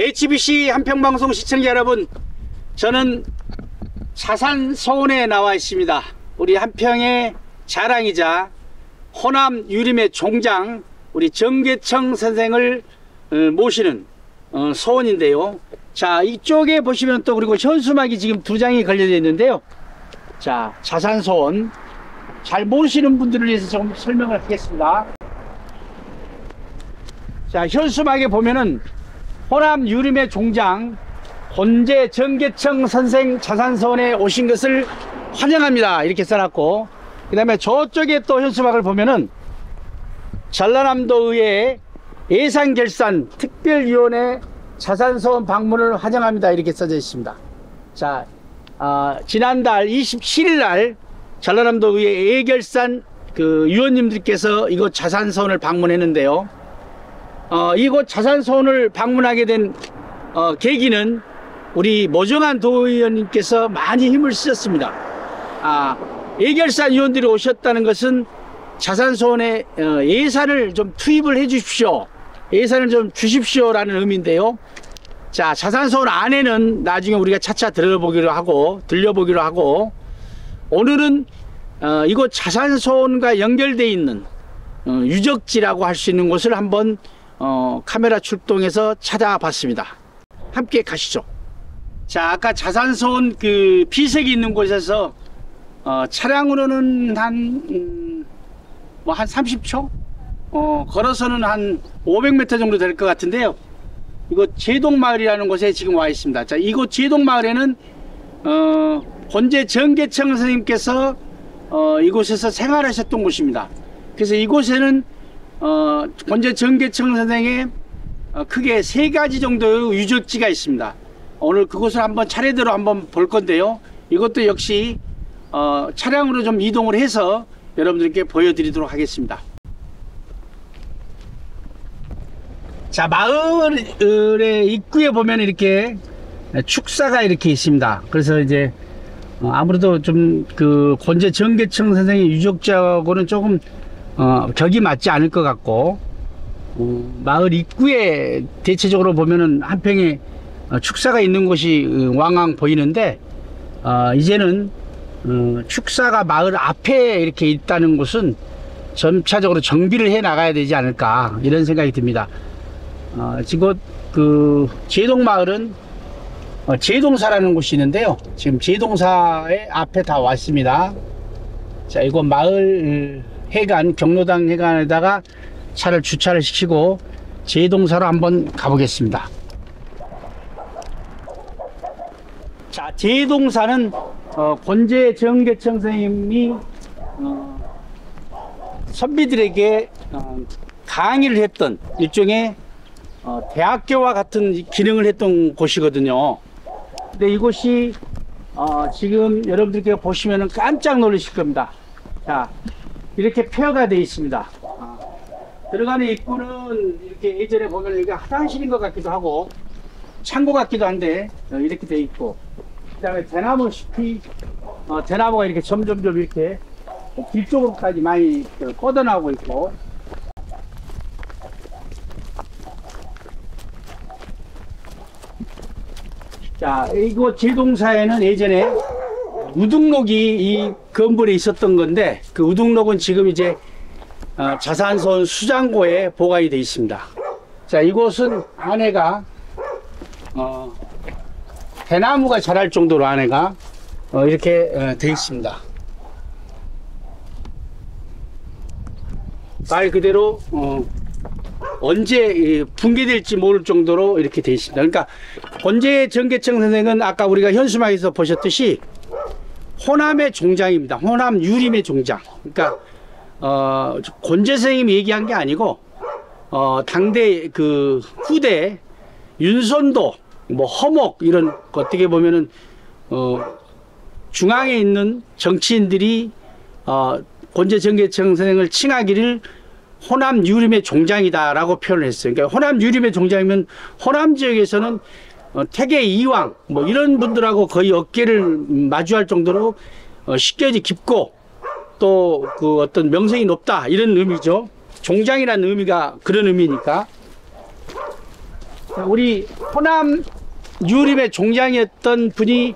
HBC 한평방송 시청자 여러분, 저는 자산서원에 나와 있습니다. 우리 한평의 자랑이자 호남 유림의 종장 우리 정계청 선생을 모시는 서원인데요. 자, 이쪽에 보시면 또 그리고 현수막이 지금 2장이 걸려져 있는데요. 자, 자산서원 잘 모르시는 분들을 위해서 좀 설명을 하겠습니다. 자, 현수막에 보면은 호남 유림의 종장 권제 정계청 선생 자산서원에 오신 것을 환영합니다 이렇게 써놨고, 그 다음에 저쪽에 또 현수막을 보면은 전라남도의회 예산결산 특별위원회 자산서원 방문을 환영합니다 이렇게 써져 있습니다. 자, 지난달 27일 날 전라남도의회 예결산 위원님들께서 이곳 자산서원을 방문했는데요. 이곳 자산서원을 방문하게 된 계기는 우리 모정한 도의원님께서 많이 힘을 쓰셨습니다. 예결산 위원들이 오셨다는 것은 자산서원에 예산을 좀 투입을 해 주십시오, 예산을 좀 주십시오 라는 의미인데요. 자, 자산서원 안에는 나중에 우리가 차차 들려보기로 하고 오늘은 이곳 자산서원과 연결되어 있는 유적지라고 할 수 있는 곳을 한번 카메라 출동해서 찾아봤습니다. 함께 가시죠. 자, 아까 자산서원 피색이 있는 곳에서 차량으로는 한 30초? 걸어서는 한 500m 정도 될 것 같은데요. 이곳 제동마을이라는 곳에 지금 와 있습니다. 자, 이곳 제동마을에는 권제 정계청 선생님께서 이곳에서 생활하셨던 곳입니다. 그래서 이곳에는 권제 정계청 선생의 크게 3가지 정도의 유적지가 있습니다. 오늘 그곳을 한번 차례대로 한번 볼 건데요. 이것도 역시 차량으로 좀 이동을 해서 여러분들께 보여드리도록 하겠습니다. 자, 마을의 입구에 보면 이렇게 축사가 이렇게 있습니다. 그래서 이제 아무래도 좀 권제 정계청 선생의 유적지하고는 조금 격이 맞지 않을 것 같고, 마을 입구에 대체적으로 보면은 한평에 축사가 있는 곳이 왕왕 보이는데, 이제는 축사가 마을 앞에 이렇게 있다는 곳은 점차적으로 정비를 해 나가야 되지 않을까 이런 생각이 듭니다. 지금 제동마을은 제동사라는 곳이 있는데요. 지금 제동사의 앞에 다 왔습니다. 자, 이곳 마을 해관, 경로당 해관에다가 차를 주차를 시키고 제동사로 한번 가보겠습니다. 자, 제동사는 권제 정계청 선생님이 선비들에게 강의를 했던 일종의 대학교와 같은 기능을 했던 곳이거든요. 근데 이곳이 지금 여러분들께 보시면 깜짝 놀라실 겁니다. 자, 이렇게 폐허가 되어 있습니다. 들어가는 입구는 이렇게 예전에 보면 이게 화장실인 것 같기도 하고 창고 같기도 한데 이렇게 되어 있고, 그 다음에 대나무 숲이 대나무가 이렇게 점점 이렇게 길 쪽으로까지 많이 뻗어나오고 있고, 자, 이곳 제동사에는 예전에 우등록이 이 건물에 있었던 건데, 그 우등록은 지금 이제 자산서원 수장고에 보관이 되어 있습니다. 자, 이곳은 안에가 대나무가 자랄 정도로 안에가 이렇게 되어 있습니다. 말 그대로 언제 붕괴될지 모를 정도로 이렇게 되어 있습니다. 그러니까 권제 정계청 선생은 아까 우리가 현수막에서 보셨듯이 호남의 종장입니다. 호남 유림의 종장. 그러니까 권제 선생님이 얘기한 게 아니고 당대 후대 윤선도, 허목 이런 어떻게 보면은 중앙에 있는 정치인들이 권제 정계청 선생을 칭하기를 호남 유림의 종장이다 라고 표현을 했어요. 그러니까 호남 유림의 종장이면 호남 지역에서는 태계 이왕 이런 분들하고 거의 어깨를 마주할 정도로 식견이 깊고 또 어떤 명성이 높다 이런 의미죠. 종장이라는 의미가 그런 의미니까. 우리 호남 유림의 종장이었던 분이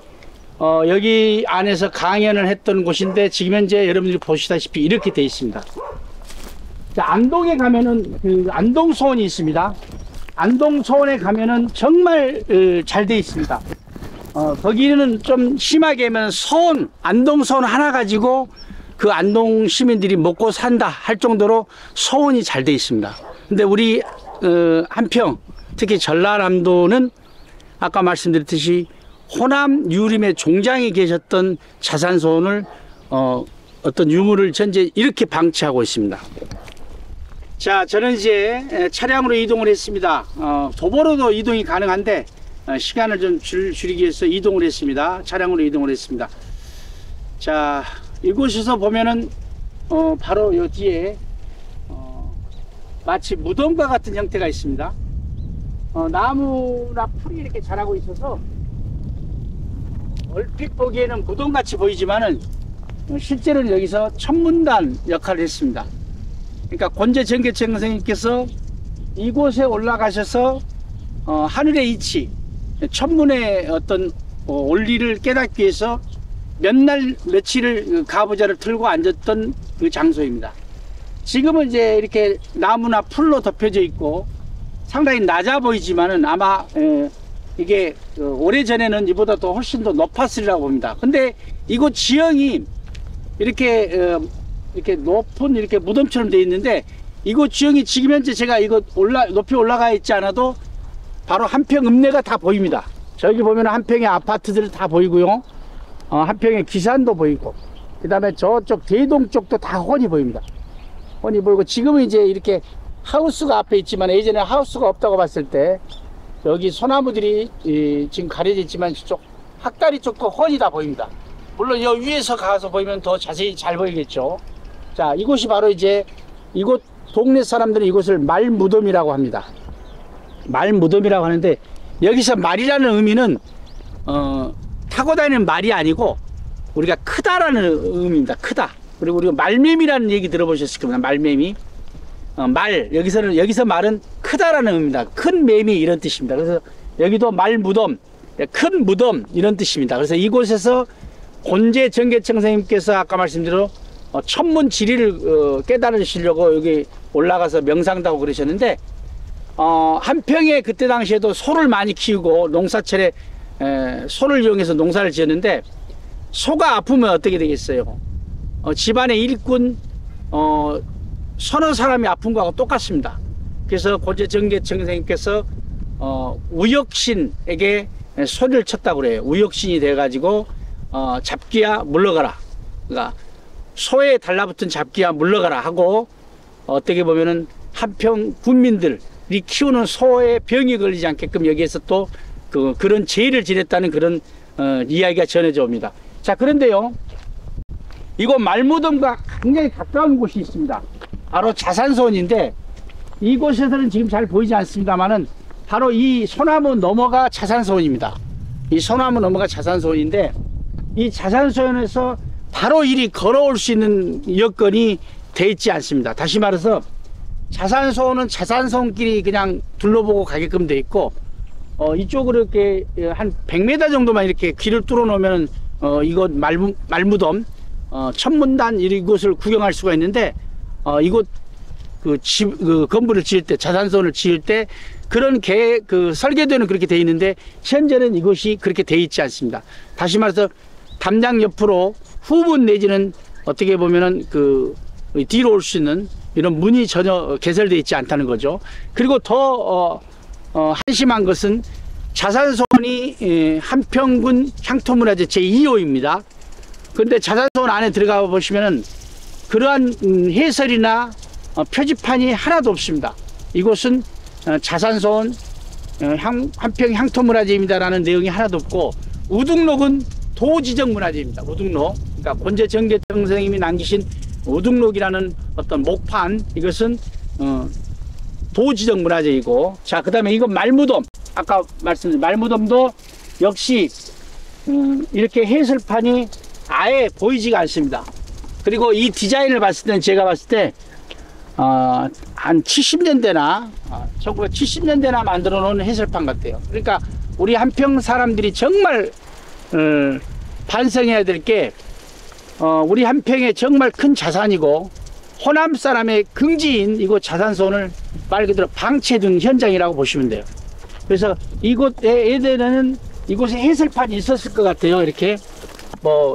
여기 안에서 강연을 했던 곳인데 지금 현재 여러분들이 보시다시피 이렇게 되어 있습니다. 자, 안동에 가면은 그 안동소원이 있습니다. 안동소원에 가면은 정말 잘 되어 있습니다. 거기는 좀 심하게 하면 소원, 안동소원 하나 가지고 그 안동 시민들이 먹고 산다 할 정도로 소원이 잘 되어 있습니다. 근데 우리 한평, 특히 전라남도는 아까 말씀드렸듯이 호남 유림의 종장이 계셨던 자산소원을 어떤 유물을 현재 이렇게 방치하고 있습니다. 자, 저는 이제 차량으로 이동을 했습니다. 도보로도 이동이 가능한데 시간을 좀 줄이기 위해서 이동을 했습니다. 차량으로 이동을 했습니다. 자, 이곳에서 보면은 바로 요 뒤에 마치 무덤과 같은 형태가 있습니다. 나무나 풀이 이렇게 자라고 있어서 얼핏 보기에는 무덤같이 보이지만은 실제로는 여기서 천문단 역할을 했습니다. 그러니까 권제정계청 선생님께서 이곳에 올라가셔서 하늘의 이치, 천문의 어떤 원리를 깨닫기 위해서 몇 날 며칠을 가부좌를 틀고 앉았던 그 장소입니다. 지금은 이제 이렇게 나무나 풀로 덮여져 있고 상당히 낮아 보이지만은 아마 이게 오래전에는 이보다 더 훨씬 더 높았으리라고 봅니다. 근데 이곳 지형이 이렇게 높은 이렇게 무덤처럼 되어 있는데 이곳 지형이 지금 현재 제가 이거 높이 올라가 있지 않아도 바로 한평 읍내가 다 보입니다. 저기 보면 한평의 아파트들 다 보이고요. 한평의 기산도 보이고, 그 다음에 저쪽 대동 쪽도 다 훤히 보입니다. 훤히 보이고, 지금은 이제 이렇게 하우스가 앞에 있지만 예전에 하우스가 없다고 봤을 때 여기 소나무들이 지금 가려져 있지만 저쪽 학다리 쪽도 훤히 다 보입니다. 물론 여 위에서 가서 보이면 더 자세히 잘 보이겠죠. 자, 이곳이 바로 이제 이곳 동네 사람들은 이곳을 말무덤이라고 합니다. 말무덤이라고 하는데 여기서 말이라는 의미는 타고 다니는 말이 아니고 우리가 크다라는 의미입니다. 크다. 그리고 우리가 말매미라는 얘기 들어보셨을 겁니다. 말매미. 여기서 말은 크다라는 의미입니다. 큰 매미 이런 뜻입니다. 그래서 여기도 말무덤, 큰 무덤 이런 뜻입니다. 그래서 이곳에서 권제정계청 선생님께서 아까 말씀드린 천문 지리를 깨달으시려고 여기 올라가서 명상도 하고 그러셨는데 한평에 그때 당시에도 소를 많이 키우고 농사철에 소를 이용해서 농사를 지었는데 소가 아프면 어떻게 되겠어요? 집안의 일꾼 서너 사람이 아픈 거하고 똑같습니다. 그래서 권제정계청 선생님께서 우역신에게 소리를 쳤다고 그래요. 우역신이 돼가지고 잡기야 물러가라. 그러니까 소에 달라붙은 잡기야 물러가라 하고 어떻게 보면은 한평 군민들이 키우는 소의 병이 걸리지 않게끔 여기에서 또 그런 제의를 지냈다는 그런 이야기가 전해져 옵니다. 자, 그런데요, 이곳 말무덤과 굉장히 가까운 곳이 있습니다. 바로 자산소원인데 이곳에서는 지금 잘 보이지 않습니다만은 바로 이 소나무 너머가 자산소원입니다. 이 소나무 너머가 자산소원인데 이 자산소원에서 바로 이리 걸어올 수 있는 여건이 돼 있지 않습니다. 다시 말해서 자산소원은 자산소원끼리 그냥 둘러보고 가게끔 돼 있고 이쪽으로 이렇게 한 100m 정도만 이렇게 길을 뚫어 놓으면 이곳 말무덤 천문단 이곳을 구경할 수가 있는데 이곳 그 건물을 지을 때 자산소원을 지을 때 그런 설계도는 그렇게 돼 있는데 현재는 이곳이 그렇게 돼 있지 않습니다. 다시 말해서 담장 옆으로 후문 내지는 어떻게 보면은 뒤로 올 수 있는 이런 문이 전혀 개설되어 있지 않다는 거죠. 그리고 더 한심한 것은 자산소원이 한평군 향토문화재 제2호입니다. 그런데 자산소원 안에 들어가 보시면은 그러한 해설이나 표지판이 하나도 없습니다. 이곳은 자산소원 한평 향토문화재입니다라는 내용이 하나도 없고 우등록은 도지정문화재입니다. 우등록, 그러니까 권제정계청 선생님이 남기신 우등록이라는 어떤 목판, 이것은 도지정문화재이고, 자, 그 다음에 이건 말무덤, 아까 말씀드린 말무덤도 역시 이렇게 해설판이 아예 보이지가 않습니다. 그리고 이 디자인을 봤을 때는 제가 봤을 때 한 70년대나 1970년대나 만들어 놓은 해설판 같아요. 그러니까 우리 한평 사람들이 정말 반성해야 될 게 우리 한평의 정말 큰 자산이고 호남 사람의 긍지인 이곳 자산손을 말 그대로 방치해둔 현장이라고 보시면 돼요. 그래서 이곳에 예전에는 이곳에 해설판이 있었을 것 같아요. 이렇게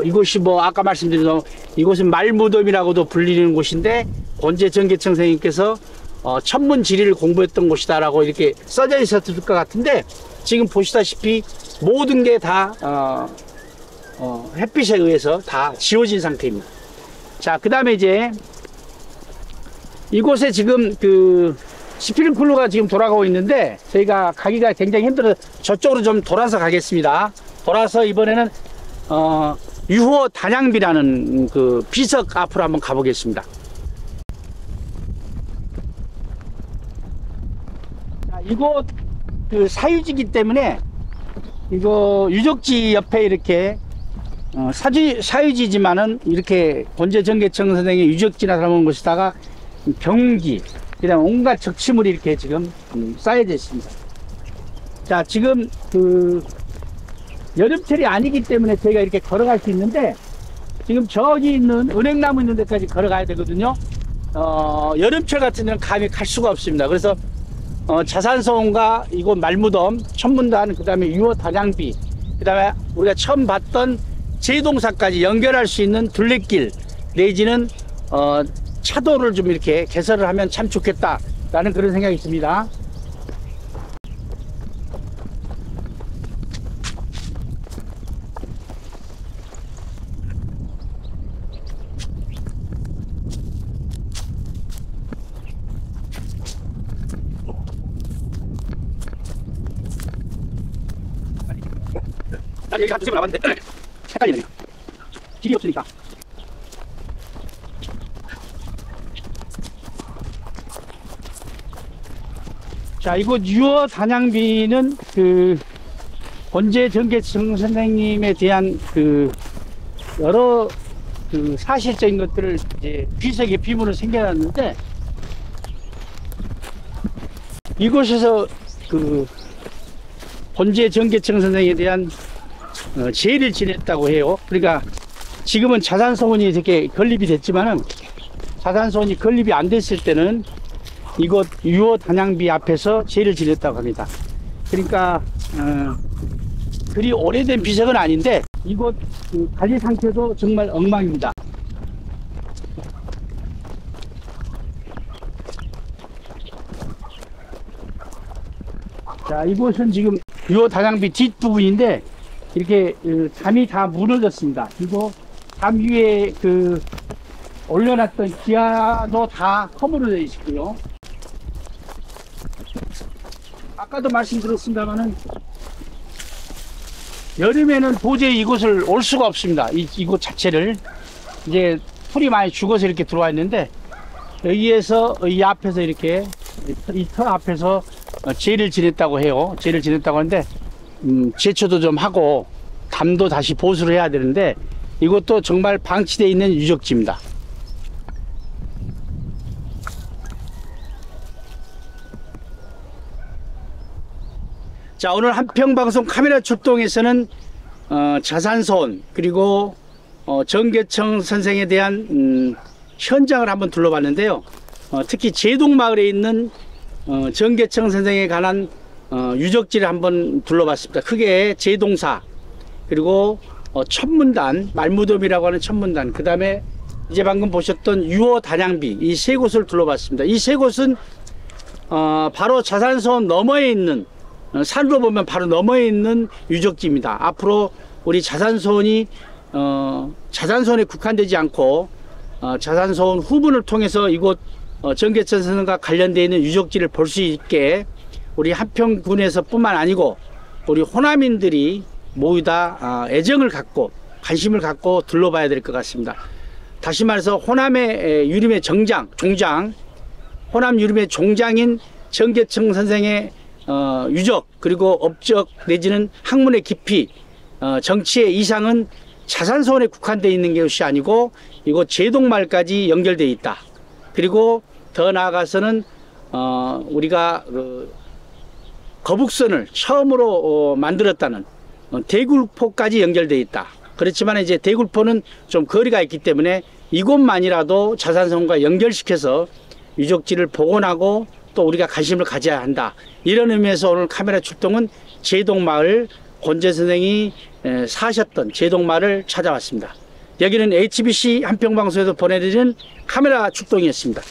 이곳이 아까 말씀드린 이곳은 말무덤이라고도 불리는 곳인데 권제 정계청 선생님께서 천문지리를 공부했던 곳이다라고 이렇게 써져 있었을 것 같은데 지금 보시다시피 모든 게 다 햇빛에 의해서 다 지워진 상태입니다. 자, 그 다음에 이제 이곳에 지금 스프링클러가 지금 돌아가고 있는데 저희가 가기가 굉장히 힘들어서 저쪽으로 좀 돌아서 가겠습니다. 돌아서 이번에는 유호 단양비라는 비석 앞으로 한번 가보겠습니다. 자, 이곳 사유지기 때문에 이거 유적지 옆에 이렇게 사유지지만은 이렇게 권제정계청 선생의 유적지나 삼은 곳에다가 경기, 그다음 온갖 적치물이 이렇게 지금 쌓여져 있습니다. 자, 지금 여름철이 아니기 때문에 저희가 이렇게 걸어갈 수 있는데 지금 저기 있는 은행나무 있는 데까지 걸어가야 되거든요. 여름철 같은 데는 감히 갈 수가 없습니다. 그래서 자산소원과 이곳 말무덤, 천문단, 그 다음에 유호 단양비, 그 다음에 우리가 처음 봤던 제동사까지 연결할 수 있는 둘레길 내지는 차도를 좀 이렇게 개설을 하면 참 좋겠다라는 그런 생각이 있습니다. 난 여기 한 두세 번 와봤는데 헷갈리네요. 길이 없으니까. 자, 이곳 유호 단양비는 권제정계청 선생님에 대한 여러 사실적인 것들을 이제 비석의 비문을 생겨났는데 이곳에서 권제정계청 선생에 대한 제의를 지냈다고 해요. 그러니까 지금은 자산소원이 이렇게 건립이 됐지만은 자산소원이 건립이 안 됐을 때는 이곳 유호 단양비 앞에서 제의를 지냈다고 합니다. 그러니까 그리 오래된 비석은 아닌데 이곳 관리 상태도 정말 엉망입니다. 자, 이곳은 지금 유호 단양비 뒷부분인데 이렇게 담이 다 무너졌습니다. 그리고 담 위에 올려놨던 기아도 다 허물어져 있고요. 아까도 말씀드렸습니다만은 여름에는 도저히 이곳을 올 수가 없습니다. 이곳 자체를 이제 풀이 많이 죽어서 이렇게 들어와 있는데 여기에서 이 앞에서 이렇게 이 터 앞에서 제의를 지냈다고 해요. 제의를 지냈다고 하는데 제초도 좀 하고 담도 다시 보수를 해야 되는데 이것도 정말 방치되어 있는 유적지입니다. 자, 오늘 한평방송 카메라 출동에서는 자산소원 그리고 정계청 선생에 대한 현장을 한번 둘러봤는데요. 특히 제동마을에 있는 정계청 선생에 관한 유적지를 한번 둘러봤습니다. 크게 제동사 그리고 천문단, 말무덤이라고 하는 천문단, 그 다음에 이제 방금 보셨던 유호 단양비, 이 세 곳을 둘러봤습니다. 이 세 곳은 바로 자산소원 너머에 있는, 산으로 보면 바로 너머에 있는 유적지입니다. 앞으로 우리 자산소원이 자산소원에 국한되지 않고 자산소원 후문을 통해서 이곳 정계천 선생과 관련되어 있는 유적지를 볼 수 있게 우리 한평군에서 뿐만 아니고 우리 호남인들이 모두 다 애정을 갖고 관심을 갖고 둘러봐야 될 것 같습니다. 다시 말해서 호남의 유림의 종장, 호남 유림의 종장인 정계청 선생의 유적 그리고 업적 내지는 학문의 깊이, 정치의 이상은 자산소원에 국한되어 있는 것이 아니고 이곳 제동마을까지 연결되어 있다. 그리고 더 나아가서는 우리가 그 거북선을 처음으로 만들었다는 대굴포까지 연결되어 있다. 그렇지만 이제 대굴포는 좀 거리가 있기 때문에 이곳만이라도 자산성과 연결시켜서 유적지를 복원하고 또 우리가 관심을 가져야 한다. 이런 의미에서 오늘 카메라 출동은 제동마을 권재 선생이 사셨던 제동마을을 찾아왔습니다. 여기는 HBC 한평방송에서 보내드리는 카메라 출동이었습니다.